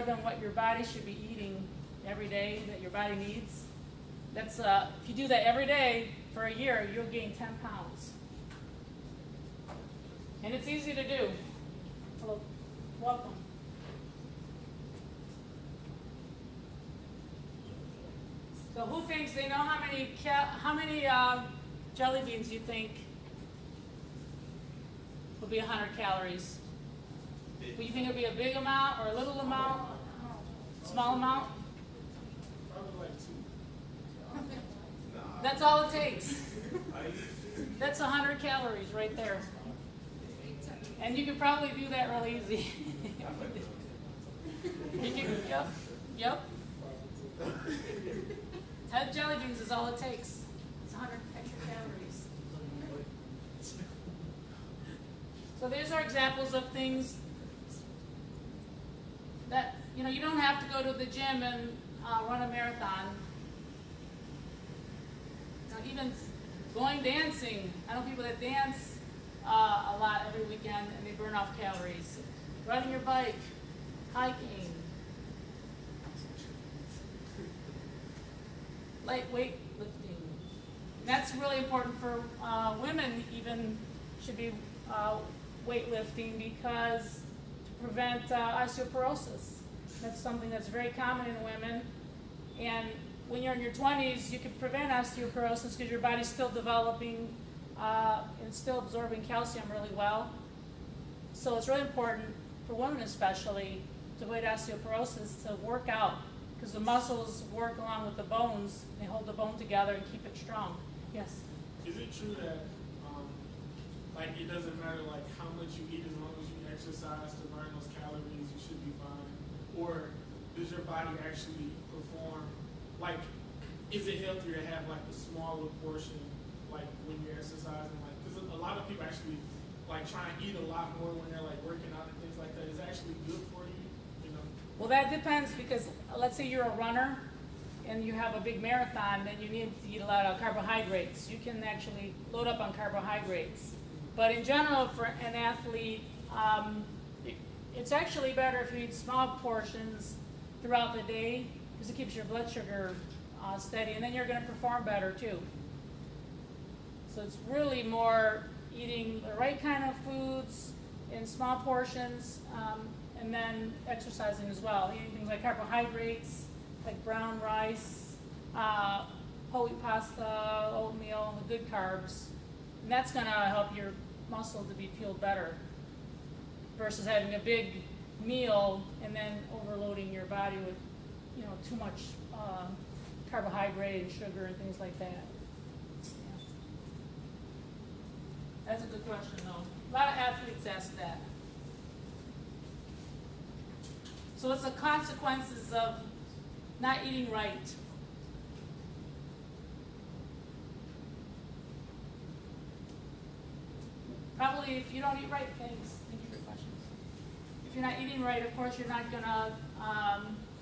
than what your body should be eating every day that your body needs. That's if you do that every day for a year, you'll gain 10 pounds. And it's easy to do. Hello, welcome. So who thinks they know how many jelly beans you think will be 100 calories? Do you think it'll be a big amount or a little amount? Small amount? Probably like 2. That's all it takes. That's 100 calories right there. And you could probably do that real easy. Yep. 10 jelly beans is all it takes. It's 100 extra calories. So these are examples of things that, you don't have to go to the gym and run a marathon. Even going dancing. I know people that dance a lot every weekend and they burn off calories. Riding your bike, hiking, lightweight lifting. And that's really important for women. Even should be weightlifting because to prevent osteoporosis. That's something that's very common in women. And when you're in your 20s, you can prevent osteoporosis because your body's still developing and still absorbing calcium really well. So it's really important for women especially to avoid osteoporosis to work out because the muscles work along with the bones. They hold the bone together and keep it strong. Yes? Is it true that it doesn't matter how much you eat as long as you exercise to burn those calories, you should be fine? Or does your body actually perform, is it healthier to have a smaller portion when you're exercising? Because a lot of people actually try and eat a lot more when they're working out and things like that. Is it actually good for you? Well, that depends because let's say you're a runner and you have a big marathon, then you need to eat a lot of carbohydrates. You can actually load up on carbohydrates. But in general, for an athlete, it's actually better if you eat small portions throughout the day because it keeps your blood sugar steady, and then you're going to perform better too. So it's really more eating the right kind of foods in small portions, and then exercising as well. Eating things like carbohydrates, like brown rice, whole wheat pasta, oatmeal, the good carbs. And that's going to help your muscle to be fueled better versus having a big meal and then overloading your body with too much carbohydrate and sugar and things like that. Yeah. That's a good question though. A lot of athletes ask that. So what's the consequences of not eating right? Probably if you don't eat right, thanks. Thank you for your questions. If you're not eating right, of course, you're not going to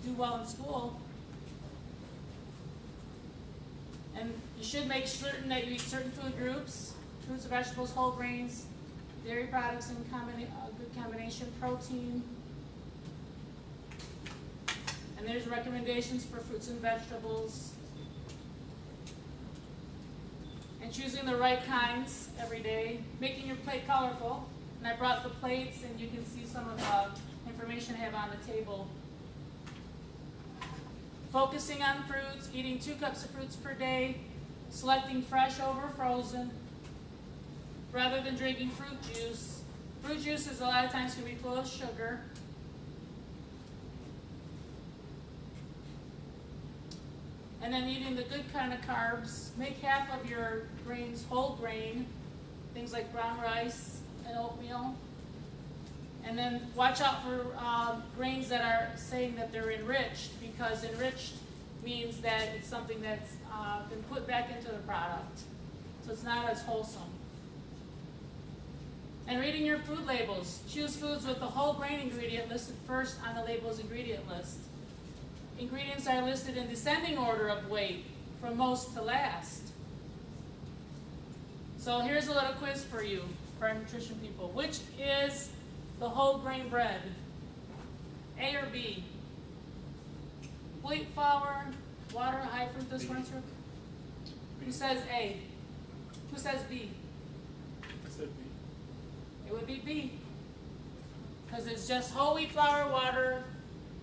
do well in school. And you should make certain that you eat certain food groups, fruits, vegetables, whole grains, dairy products in good combination, protein. And there's recommendations for fruits and vegetables. And choosing the right kinds every day, making your plate colorful. And I brought the plates, and you can see some of the information I have on the table. Focusing on fruits, eating 2 cups of fruits per day, selecting fresh over frozen, rather than drinking fruit juice. Fruit juices a lot of times can be full of sugar. And then eating the good kind of carbs. Make half of your grains whole grain, things like brown rice and oatmeal. And then watch out for grains that are saying that they're enriched, because enriched means that it's something that's been put back into the product. So it's not as wholesome. And reading your food labels. Choose foods with the whole grain ingredient listed first on the label's ingredient list. Ingredients are listed in descending order of weight, from most to last. So here's a little quiz for you, for our nutrition people. Which is the whole grain bread? A or B? wheat flour, water, high fructose corn syrup? Who says A? Who says B? I said B. It would be B. Because it's just whole wheat flour, water,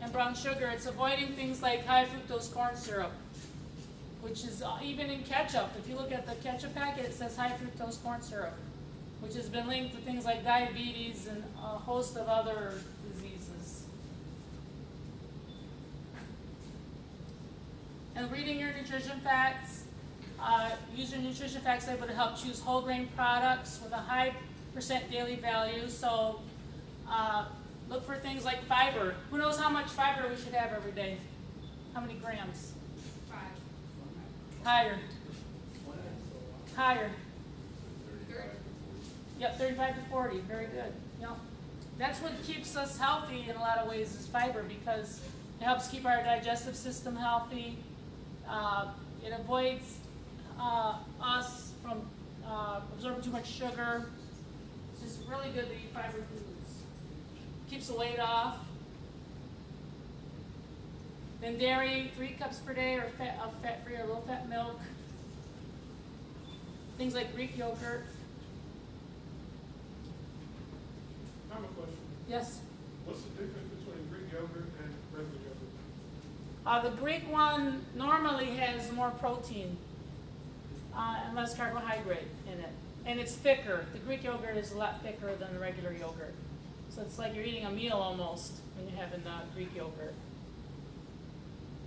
and brown sugar. It's avoiding things like high fructose corn syrup, which is even in ketchup. If you look at the ketchup packet, it says high fructose corn syrup, which has been linked to things like diabetes and a host of other diseases. And reading your nutrition facts, use your nutrition facts label to help choose whole grain products with a high % daily value. So look for things like fiber. Who knows how much fiber we should have every day? How many grams? 5. Higher. Higher. 30. Yep, 35 to 40. Very good. Yep. That's what keeps us healthy in a lot of ways is fiber, because it helps keep our digestive system healthy. It avoids us from absorbing too much sugar. It's just really good to eat fiber foods. Keeps the weight off. Then dairy, 3 cups per day, or fat-free or low-fat milk. Things like Greek yogurt. I have a question. Yes? What's the difference between Greek yogurt and regular yogurt? The Greek one normally has more protein and less carbohydrate in it. And it's thicker. The Greek yogurt is a lot thicker than the regular yogurt. So it's like you're eating a meal almost when you're having the Greek yogurt.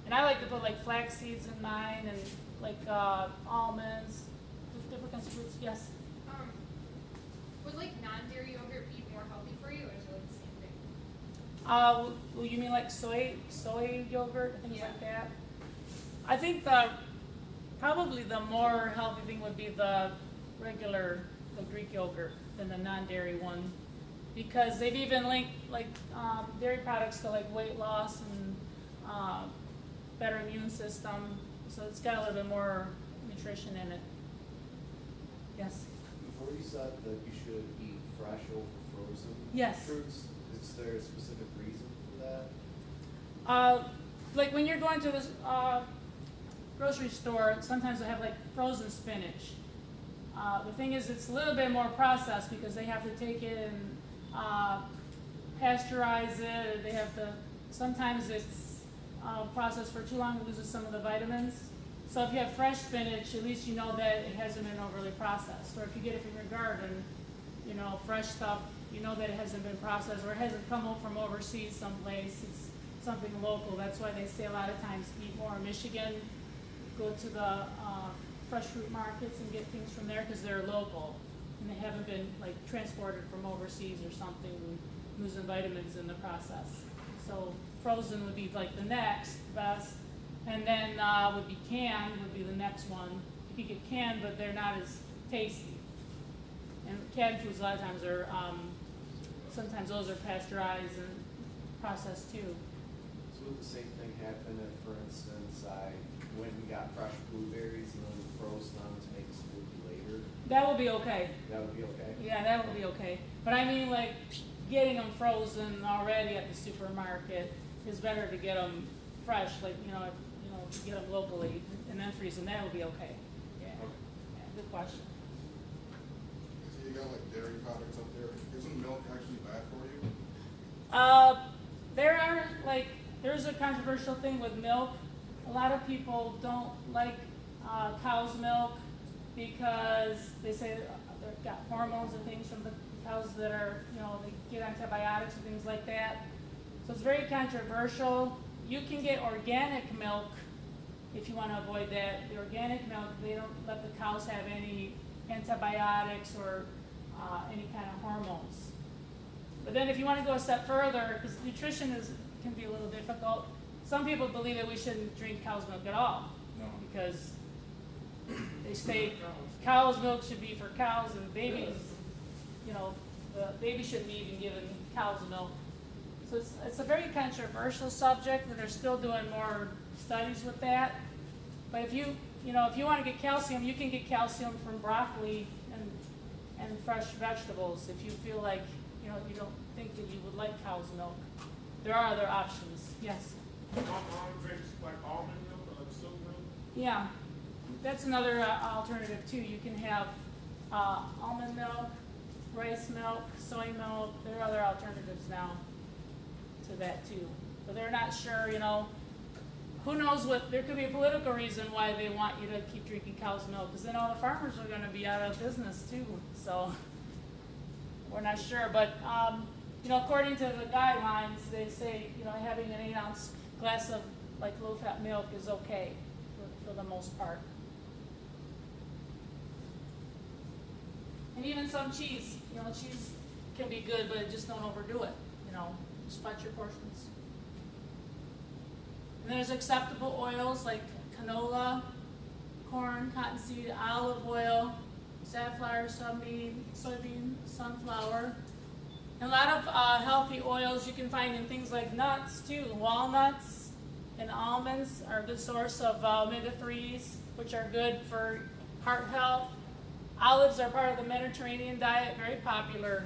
And I like to put like flax seeds in mine and like almonds, different kinds of fruits. Yes? Would like non-dairy yogurt be more healthy for you, or is it like the same thing? Well, you mean like soy yogurt, things Yeah. like that? I think probably the more healthy thing would be the Greek yogurt than the non-dairy one, because they've even linked like dairy products to like weight loss and better immune system. So it's got a little bit more nutrition in it. Yes. Before you said that you should eat fresh over frozen Yes. fruits, is there a specific reason for that? Like when you're going to the grocery store, sometimes they have like frozen spinach. The thing is, it's a little bit more processed because they have to take it and pasteurize it. Or they have to. Sometimes it's processed for too long, it loses some of the vitamins. So if you have fresh spinach, at least you know that it hasn't been overly processed. Or if you get it from your garden, you know, fresh stuff, you know that it hasn't been processed or it hasn't come home from overseas someplace. It's something local. That's why they say a lot of times eat more in Michigan. Go to the fresh fruit markets and get things from there because they're local and they haven't been like transported from overseas or something, losing vitamins in the process. So frozen would be like the next best, and then would be canned would be the next one. You could get canned, but they're not as tasty. And canned foods a lot of times are sometimes those are pasteurized and processed too. So would the same thing happen if, for instance, I went and got fresh blueberries and then froze them to make a smoothie later? That would be okay. That would be okay? Yeah, that would be okay. But I mean, like, getting them frozen already at the supermarket is better to get them fresh, like, you know, if you get them locally and then freeze them, that would be okay. Yeah. Yeah, good question. So you got like dairy products up there. Isn't milk actually bad for you? There's a controversial thing with milk. A lot of people don't like cow's milk because they say they've got hormones and things from the cows that are, you know, they get antibiotics and things like that. So it's very controversial. You can get organic milk if you want to avoid that. The organic milk, they don't let the cows have any antibiotics or any kind of hormones. But then if you want to go a step further, because nutrition can be a little difficult, some people believe that we shouldn't drink cow's milk at all. No. Because they say cow's milk should be for cows and babies, you know, the baby shouldn't be even given cow's milk. So it's a very controversial subject, and they're still doing more studies with that. But if you want to get calcium, you can get calcium from broccoli and fresh vegetables if you feel like, you know, you don't think that you would like cow's milk. There are other options. Yes? My mom drinks like Yeah, that's another alternative too. You can have almond milk, rice milk, soy milk. There are other alternatives now to that too. But they're not sure, you know, who knows what, there could be a political reason why they want you to keep drinking cow's milk, because then all the farmers are gonna be out of business too, so we're not sure. But, you know, according to the guidelines, they say, you know, having an 8-ounce glass of like low-fat milk is okay for the most part. And even some cheese, you know, cheese can be good, but just don't overdo it, you know, just watch your portions. And there's acceptable oils like canola, corn, cottonseed, olive oil, safflower, soybean, sunflower. And a lot of healthy oils you can find in things like nuts too. Walnuts and almonds are a good source of omega-3s, which are good for heart health. Olives are part of the Mediterranean diet, very popular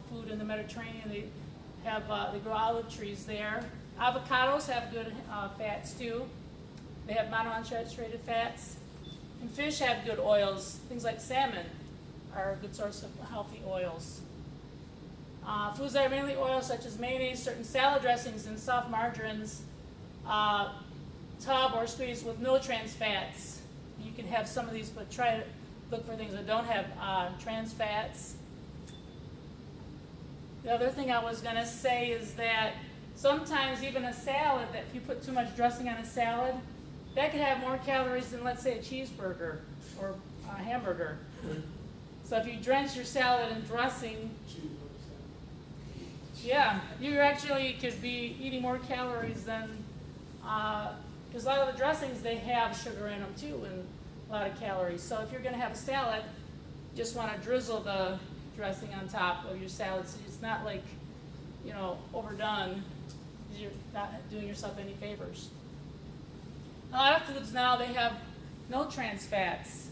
food in the Mediterranean. They grow olive trees there. Avocados have good fats too. They have monounsaturated fats. And fish have good oils. Things like salmon are a good source of healthy oils. Foods that are mainly oils, such as mayonnaise, certain salad dressings, and soft margarines, tub or squeeze with no trans fats. You can have some of these, but try to look for things that don't have trans fats. The other thing I was going to say is that sometimes even a salad, that if you put too much dressing on a salad, that could have more calories than, let's say, a cheeseburger or a hamburger. So if you drench your salad in dressing, yeah, you actually could be eating more calories than, because a lot of the dressings, they have sugar in them too, and a lot of calories. So if you're going to have a salad, you just want to drizzle the dressing on top of your salad, so it's not like, you know, overdone. You're not doing yourself any favors. A lot of foods now, they have no trans fats.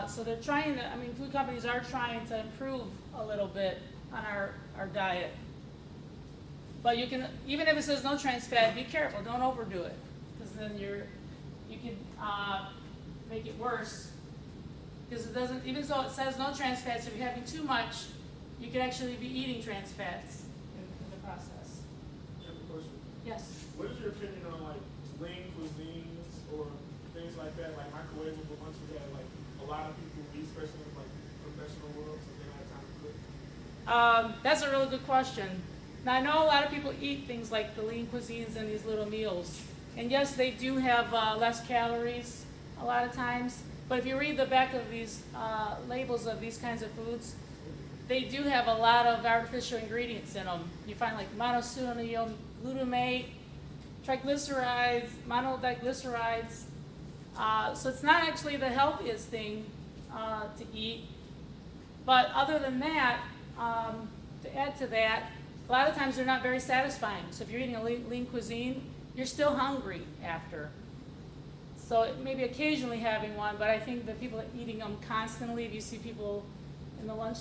So they're trying to, I mean, food companies are trying to improve a little bit on our diet. But you can, even if it says no trans fat, be careful, don't overdo it. Because then you can make it worse. Because it doesn't, even though it says no trans fats, if you're having too much, you can actually be eating trans fats in the process. I have a question. Yes. What is your opinion on like lean cuisines or things like that, like microwavable lunches that like a lot of people eat, especially in like professional world, so they don't have time to cook? That's a really good question. Now I know a lot of people eat things like the lean cuisines and these little meals. And yes, they do have less calories a lot of times. But if you read the back of these labels of these kinds of foods, they do have a lot of artificial ingredients in them. You find like monosodium glutamate, triglycerides, monodiglycerides. So it's not actually the healthiest thing to eat. But other than that, to add to that, a lot of times they're not very satisfying. So if you're eating a lean cuisine, you're still hungry after. So maybe occasionally having one, but I think that people eating them constantly, if you see people in the lunch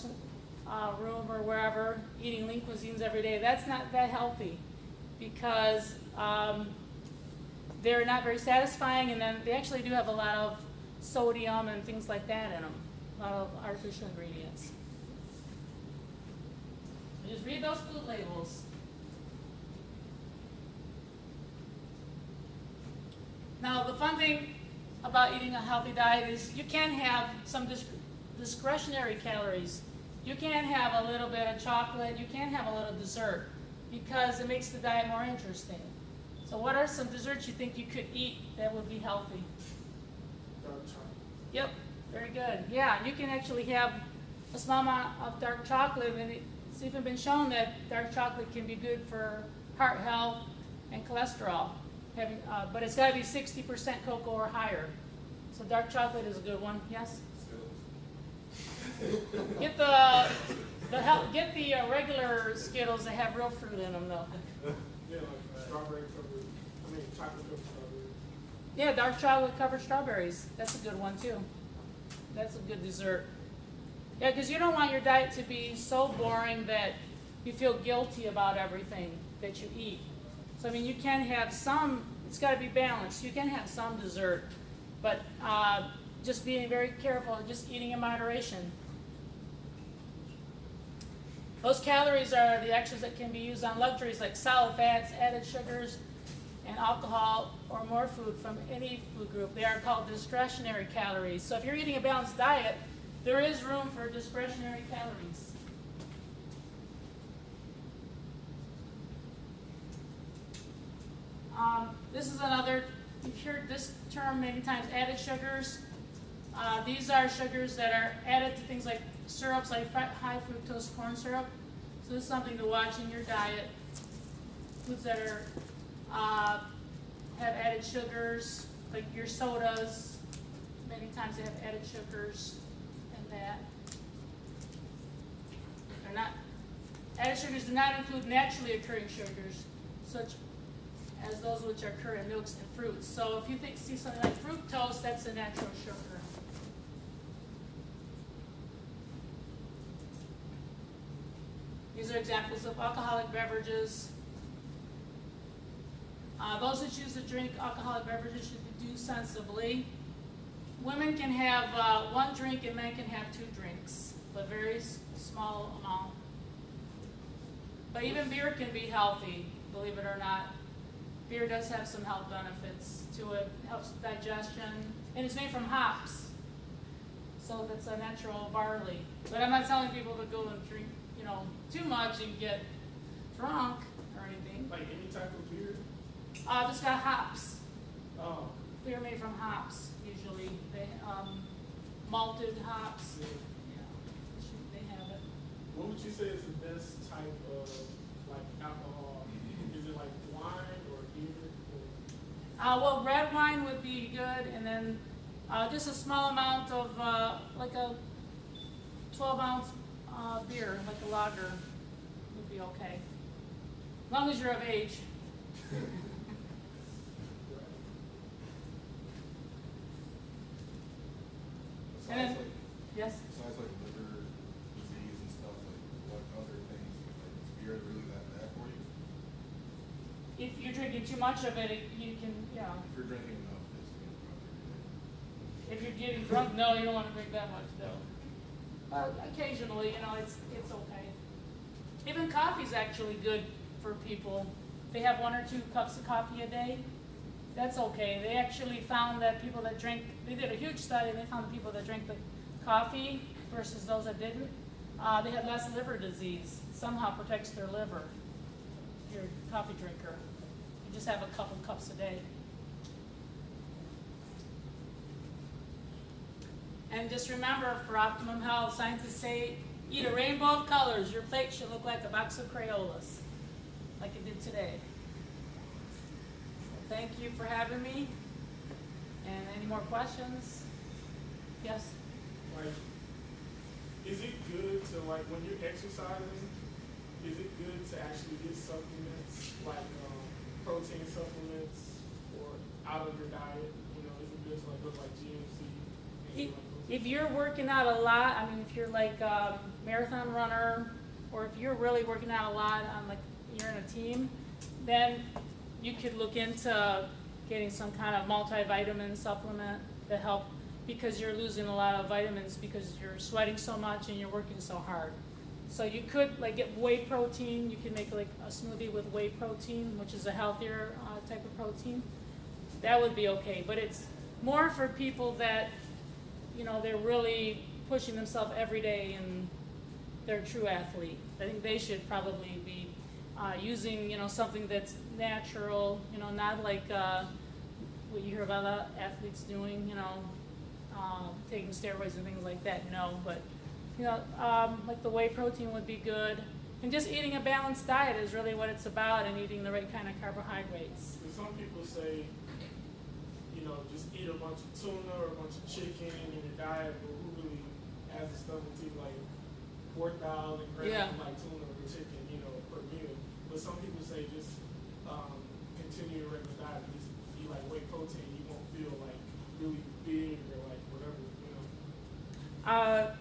room or wherever eating lean cuisines every day, that's not that healthy, because they're not very satisfying, and then they actually do have a lot of sodium and things like that in them, a lot of artificial ingredients. Just read those food labels. Now, the fun thing about eating a healthy diet is you can have some discretionary calories. You can have a little bit of chocolate. You can have a little dessert, because it makes the diet more interesting. So what are some desserts you think you could eat that would be healthy? Dark chocolate. Yep, very good. Yeah, you can actually have a small amount of dark chocolate, and it's even been shown that dark chocolate can be good for heart health and cholesterol. But it's got to be 60% cocoa or higher. So dark chocolate is a good one. Yes? Get the regular Skittles that have real fruit in them, though. Yeah, like strawberry covered. I mean, chocolate covered strawberry. Yeah, dark chocolate covered strawberries. That's a good one too. That's a good dessert. Yeah, because you don't want your diet to be so boring that you feel guilty about everything that you eat. So I mean, you can have some It's got to be balanced. You can have some dessert, but just being very careful, just eating in moderation. Those calories are the extras that can be used on luxuries like solid fats, added sugars, and alcohol, or more food from any food group. They are called discretionary calories. So if you're eating a balanced diet, there is room for discretionary calories. This is another, you've heard this term many times, added sugars. These are sugars that are added to things like syrups, like high fructose corn syrup. So this is something to watch in your diet. Foods that are have added sugars, like your sodas. Many times they have added sugars in that. They're not, added sugars do not include naturally occurring sugars, such as those which occur in milks and fruits. So if you see something like fructose, that's a natural sugar. These are examples of alcoholic beverages. Those that choose to drink alcoholic beverages should do sensibly. Women can have 1 drink and men can have 2 drinks, but very small amount. But even beer can be healthy, believe it or not. Beer does have some health benefits to it. It helps with digestion, and it's made from hops. So that's a natural barley. But I'm not telling people to go and drink, too much and get drunk or anything. Like any type of beer? Just got hops. Oh. Beer made from hops, usually. They malted hops. Yeah. Yeah, they have it. What would you say is the best type of like alcohol? Is it like wine or beer? Well, red wine would be good, and then just a small amount of like a 12-ounce beer, like a lager, would be okay. As long as you're of age. And then, yes? Besides like liver disease and stuff, like what other things, like is beer really that bad for you? If you're drinking too much of it, you can, If you're drinking enough, just to get drunk every day. if you're getting drunk, no, you don't want to drink that much, though. Occasionally, it's okay. Even coffee's actually good for people. They have 1 or 2 cups of coffee a day. That's okay. They actually found that people that drink, they did a huge study, and they found the people that drank the coffee versus those that didn't, they had less liver disease. It somehow protects their liver. If you're a coffee drinker, you just have a couple cups a day. And just remember, for optimum health, scientists say, eat a rainbow of colors. Your plate should look like a box of Crayolas, like it did today. So thank you for having me. And any more questions? Yes? Like, is it good to, like, when you're exercising, is it good to actually get supplements, like protein supplements, or out of your diet? Is it good to, like, go to, like, GMC? If you're working out a lot, if you're like a marathon runner, or if you're really working out a lot on you're in a team, then you could look into getting some kind of multivitamin supplement to help, because you're losing a lot of vitamins because you're sweating so much and you're working so hard. So you could get whey protein. You can make a smoothie with whey protein, which is a healthier type of protein. That would be okay, but it's more for people that they're really pushing themselves every day and they're a true athlete. I think they should probably be using, something that's natural, not like what you hear about athletes doing, taking steroids and things like that. No, but, like the whey protein would be good. And just eating a balanced diet is really what it's about, and eating the right kind of carbohydrates. Some people say, just eat a bunch of tuna or a bunch of chicken in your diet, but who really has the stomach to eat 4,000 grams of tuna or chicken, per meal? But some people say just continue your regular diet, and just eat whey protein. You won't feel really big or whatever.